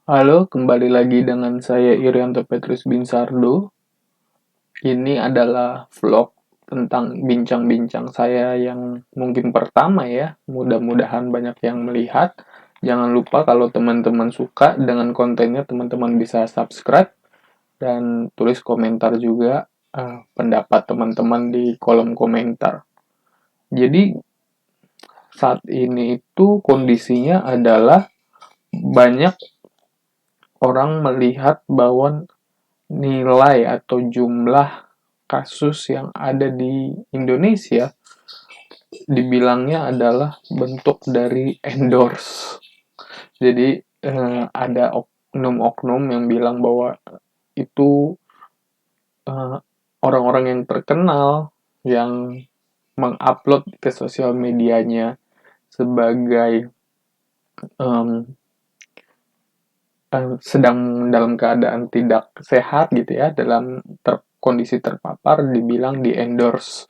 Halo, kembali lagi dengan saya Irianto Petrus Binsardo. Ini adalah vlog tentang bincang-bincang saya yang mungkin pertama ya. Mudah-mudahan banyak yang melihat. Jangan lupa kalau teman-teman suka dengan kontennya, teman-teman bisa subscribe dan tulis komentar juga pendapat teman-teman di kolom komentar. Jadi saat ini itu kondisinya adalah banyak orang melihat bahwa nilai atau jumlah kasus yang ada di Indonesia dibilangnya adalah bentuk dari endorse. Jadi ada oknum-oknum yang bilang bahwa itu eh, orang-orang yang terkenal yang mengupload ke sosial medianya sebagai em, sedang dalam keadaan tidak sehat gitu ya, dalam kondisi terpapar dibilang di endorse.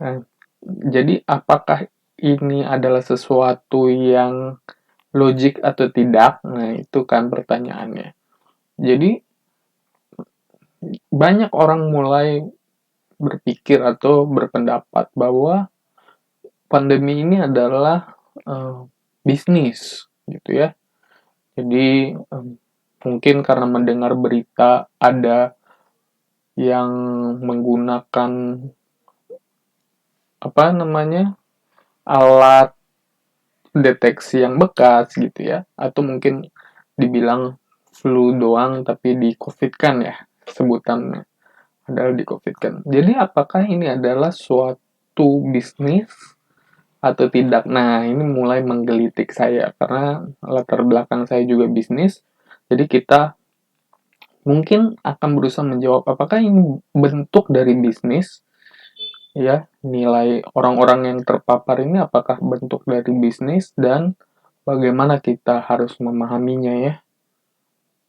Nah, jadi apakah ini adalah sesuatu yang logik atau tidak? Nah, itu kan pertanyaannya. Jadi banyak orang mulai berpikir atau berpendapat bahwa pandemi ini adalah bisnis gitu ya. Jadi mungkin karena mendengar berita ada yang menggunakan apa namanya alat deteksi yang bekas gitu ya, atau mungkin dibilang flu doang tapi di COVID kan ya sebutannya adalah di COVID kan. Jadi apakah ini adalah suatu bisnis atau tidak? Nah, ini mulai menggelitik saya karena latar belakang saya juga bisnis. Jadi kita mungkin akan berusaha menjawab apakah ini bentuk dari bisnis ya, nilai orang-orang yang terpapar ini apakah bentuk dari bisnis dan bagaimana kita harus memahaminya ya.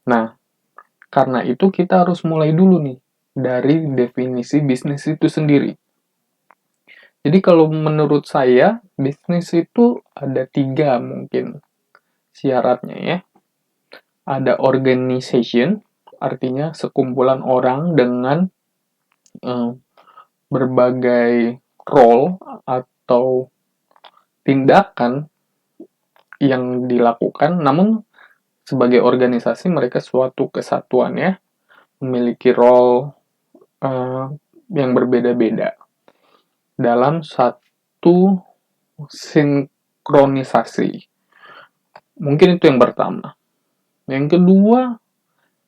Nah, karena itu kita harus mulai dulu nih dari definisi bisnis itu sendiri. Jadi kalau menurut saya, bisnis itu ada tiga mungkin syaratnya ya. Ada organization, artinya sekumpulan orang dengan eh, berbagai role atau tindakan yang dilakukan, namun sebagai organisasi mereka suatu kesatuan ya, memiliki role uh, yang berbeda-beda dalam satu sinkronisasi. Mungkin itu yang pertama. Yang kedua,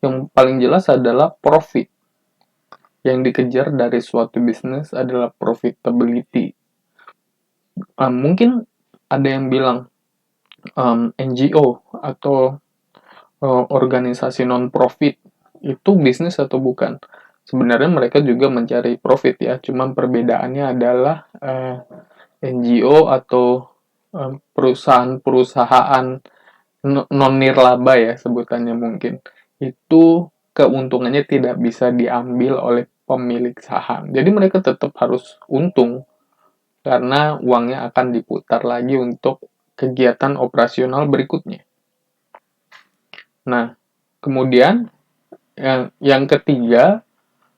yang paling jelas adalah profit. Yang dikejar dari suatu bisnis adalah profitability. Mungkin ada yang bilang NGO atau organisasi non-profit itu bisnis atau bukan? Sebenarnya mereka juga mencari profit ya, cuman perbedaannya adalah NGO atau perusahaan-perusahaan non-nirlaba ya sebutannya mungkin. Itu keuntungannya tidak bisa diambil oleh pemilik saham. Jadi mereka tetap harus untung karena uangnya akan diputar lagi untuk kegiatan operasional berikutnya. Nah, kemudian yang ketiga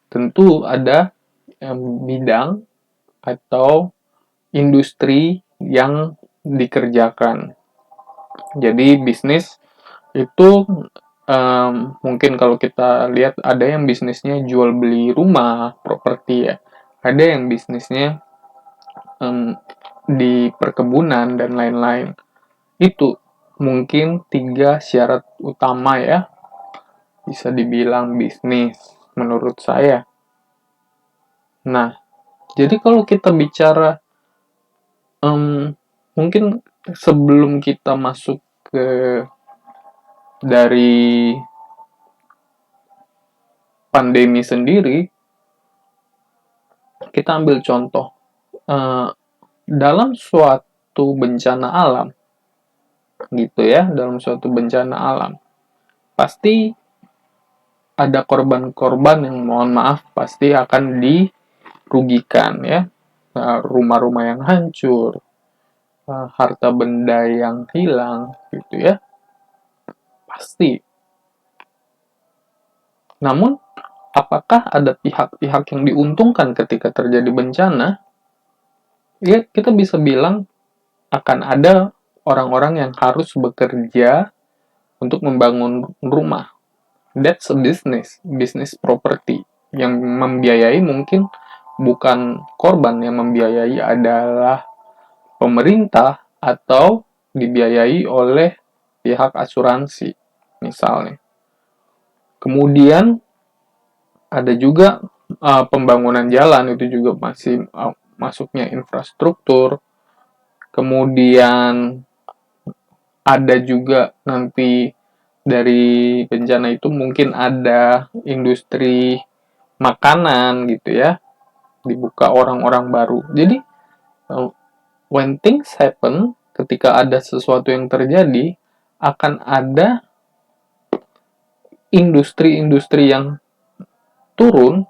tentu ada bidang atau industri yang dikerjakan. Jadi bisnis itu mungkin kalau kita lihat ada yang bisnisnya jual beli rumah, properti ya. Ada yang bisnisnya um, di perkebunan dan lain-lain. Itu mungkin tiga syarat utama ya, bisa dibilang bisnis menurut saya. Nah, jadi kalau kita bicara mungkin sebelum kita masuk ke dari pandemi sendiri, kita ambil contoh eh, dalam suatu bencana alam, gitu ya, dalam suatu bencana alam, pasti ada korban-korban yang mohon maaf pasti akan dirugikan ya. Rumah-rumah yang hancur, harta benda yang hilang gitu ya, pasti. Namun, apakah ada pihak-pihak yang diuntungkan ketika terjadi bencana? Ya, kita bisa bilang akan ada orang-orang yang harus bekerja untuk membangun rumah. That's a business property. Yang membiayai mungkin bukan korban, yang membiayai adalah pemerintah atau dibiayai oleh pihak asuransi, misalnya. Kemudian ada juga pembangunan jalan, itu juga masih masuknya infrastruktur. Kemudian ada juga nanti dari bencana itu mungkin ada industri makanan gitu ya, dibuka orang-orang baru. Jadi when things happen, ketika ada sesuatu yang terjadi, akan ada industri-industri yang turun,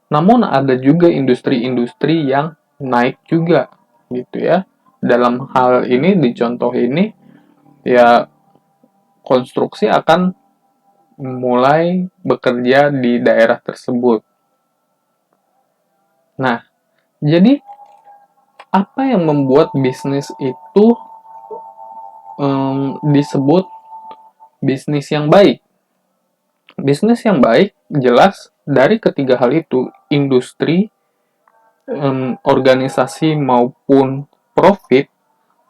namun ada juga industri-industri yang naik juga gitu ya. Dalam hal ini, di contoh ini, ya konstruksi akan mulai bekerja di daerah tersebut. Nah, jadi apa yang membuat bisnis itu disebut bisnis yang baik? Bisnis yang baik jelas dari ketiga hal itu, industri, organisasi maupun profit,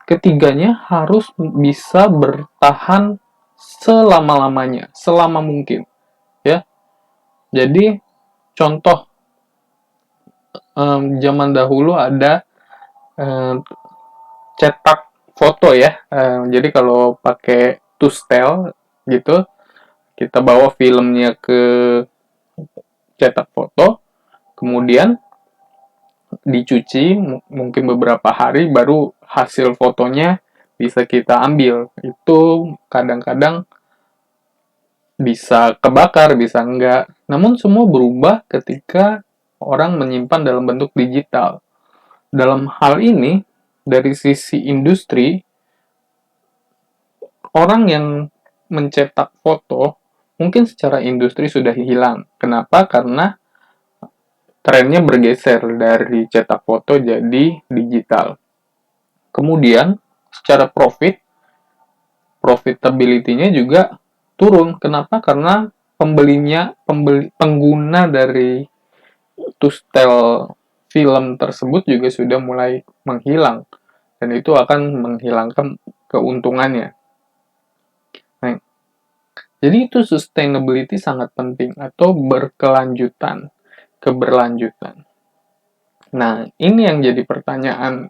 ketiganya harus bisa bertahan selama-lamanya, selama mungkin, ya. Jadi contoh, zaman dahulu ada cetak foto ya. Jadi kalau pakai tustel gitu, kita bawa filmnya ke cetak foto, kemudian dicuci mungkin beberapa hari baru hasil fotonya bisa kita ambil. Itu kadang-kadang bisa kebakar, bisa enggak. Namun semua berubah ketika orang menyimpan dalam bentuk digital. Dalam hal ini, dari sisi industri, orang yang mencetak foto mungkin secara industri sudah hilang. Kenapa? Karena trennya bergeser dari cetak foto jadi digital. Kemudian, secara profitability-nya juga turun. Kenapa? Karena pengguna dari tustel film tersebut juga sudah mulai menghilang, dan itu akan menghilangkan keuntungannya. Nah, jadi itu sustainability sangat penting atau keberlanjutan. Nah, ini yang jadi pertanyaan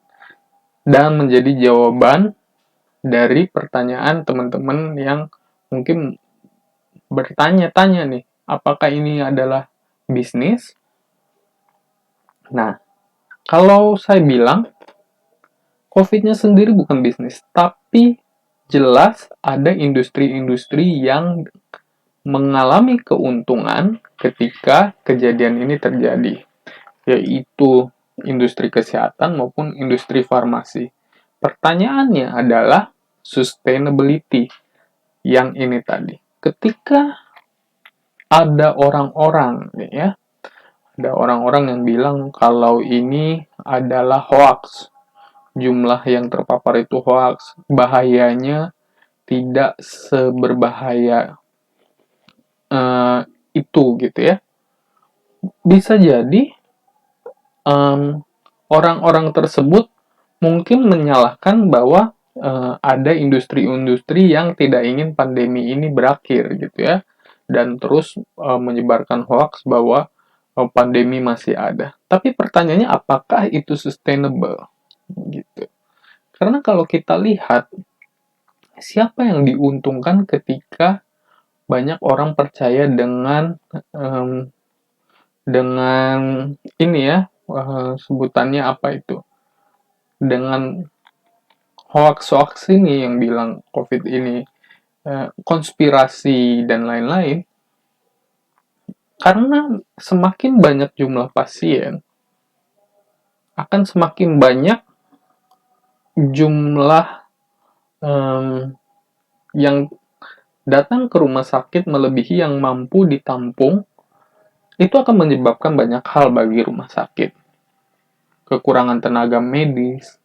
dan menjadi jawaban dari pertanyaan teman-teman yang mungkin bertanya-tanya nih, apakah ini adalah bisnis? Nah, kalau saya bilang, COVID-nya sendiri bukan bisnis, tapi jelas ada industri-industri yang mengalami keuntungan ketika kejadian ini terjadi, yaitu industri kesehatan maupun industri farmasi. Pertanyaannya adalah sustainability yang ini tadi. Ketika ada orang-orang ya, ada orang-orang yang bilang kalau ini adalah hoax, jumlah yang terpapar itu hoax, bahayanya tidak seberbahaya itu gitu ya. Bisa jadi orang-orang tersebut mungkin menyalahkan bahwa ada industri-industri yang tidak ingin pandemi ini berakhir gitu ya, dan terus menyebarkan hoax bahwa pandemi masih ada. Tapi pertanyaannya, apakah itu sustainable gitu? Karena kalau kita lihat, siapa yang diuntungkan ketika banyak orang percaya dengan ini ya, sebutannya apa itu? Dengan hoax-hoax ini yang bilang COVID ini konspirasi dan lain-lain. Karena semakin banyak jumlah pasien, akan semakin banyak jumlah yang datang ke rumah sakit melebihi yang mampu ditampung, itu akan menyebabkan banyak hal bagi rumah sakit. Kekurangan tenaga medis,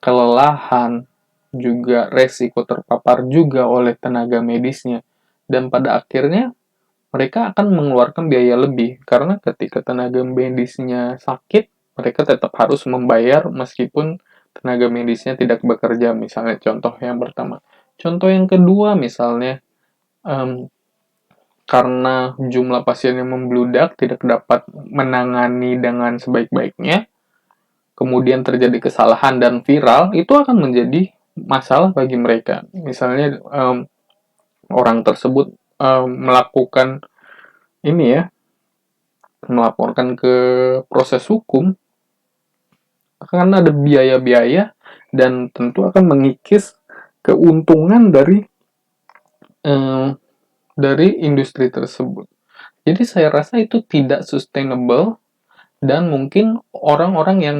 kelelahan, juga resiko terpapar juga oleh tenaga medisnya. Dan pada akhirnya, mereka akan mengeluarkan biaya lebih, karena ketika tenaga medisnya sakit, mereka tetap harus membayar meskipun tenaga medisnya tidak bekerja, misalnya contoh yang pertama. Contoh yang kedua, misalnya, karena jumlah pasien yang membludak tidak dapat menangani dengan sebaik-baiknya, kemudian terjadi kesalahan dan viral, itu akan menjadi masalah bagi mereka. Misalnya, orang tersebut melakukan ini ya, melaporkan ke proses hukum, akan ada biaya-biaya dan tentu akan mengikis keuntungan dari industri tersebut. Jadi saya rasa itu tidak sustainable dan mungkin orang-orang yang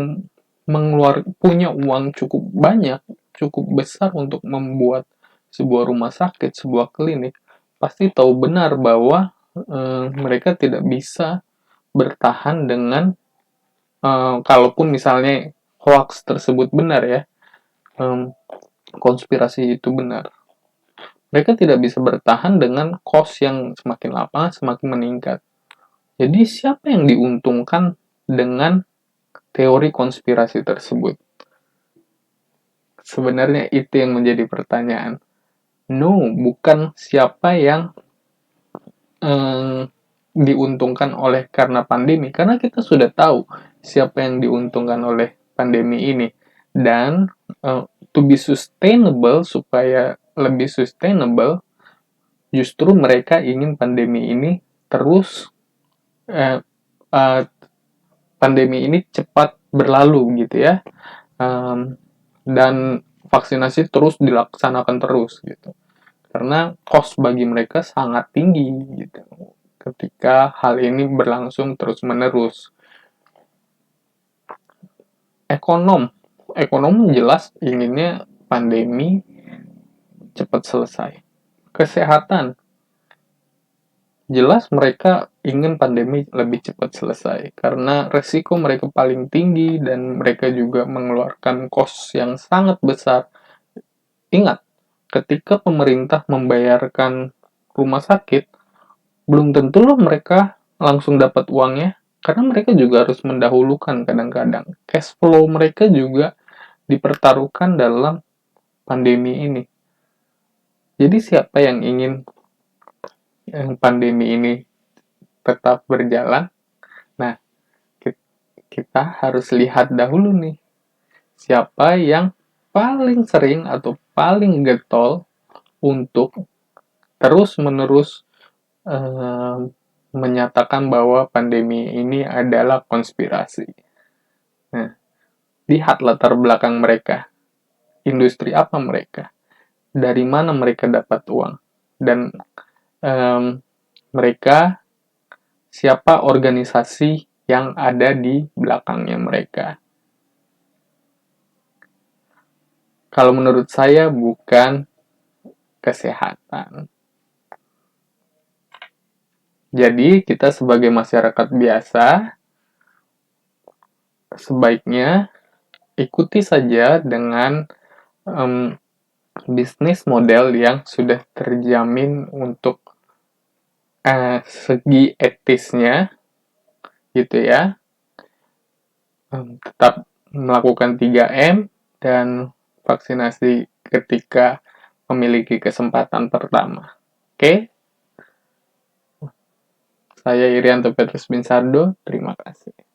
punya uang cukup banyak, cukup besar untuk membuat sebuah rumah sakit, sebuah klinik, pasti tahu benar bahwa mereka tidak bisa bertahan dengan kalaupun misalnya hoax tersebut benar ya, konspirasi itu benar. Mereka tidak bisa bertahan dengan cost yang semakin lama semakin meningkat. Jadi siapa yang diuntungkan dengan teori konspirasi tersebut? Sebenarnya itu yang menjadi pertanyaan. No, bukan siapa yang diuntungkan oleh karena pandemi, karena kita sudah tahu siapa yang diuntungkan oleh pandemi ini. Dan to be sustainable, supaya lebih sustainable, justru mereka ingin pandemi ini terus pandemi ini cepat berlalu gitu ya, dan vaksinasi terus dilaksanakan terus gitu, karena cost bagi mereka sangat tinggi gitu ketika hal ini berlangsung terus-menerus. Ekonom jelas inginnya pandemi cepat selesai. Kesehatan, jelas mereka ingin pandemi lebih cepat selesai, karena resiko mereka paling tinggi dan mereka juga mengeluarkan cost yang sangat besar. Ingat, ketika pemerintah membayarkan rumah sakit, belum tentu loh mereka langsung dapat uangnya, karena mereka juga harus mendahulukan kadang-kadang. Cash flow mereka juga dipertaruhkan dalam pandemi ini. Jadi siapa yang ingin pandemi ini tetap berjalan? Nah, kita harus lihat dahulu nih, siapa yang paling sering atau paling getol untuk terus-menerus menyatakan bahwa pandemi ini adalah konspirasi. Nah, lihat latar belakang mereka, industri apa mereka, dari mana mereka dapat uang, dan mereka siapa organisasi yang ada di belakangnya mereka. Kalau menurut saya bukan kesehatan. Jadi kita sebagai masyarakat biasa sebaiknya ikuti saja dengan bisnis model yang sudah terjamin untuk segi etisnya gitu ya, tetap melakukan 3M dan vaksinasi ketika memiliki kesempatan pertama. Oke, saya Irianto Petrus Binsardo, terima kasih.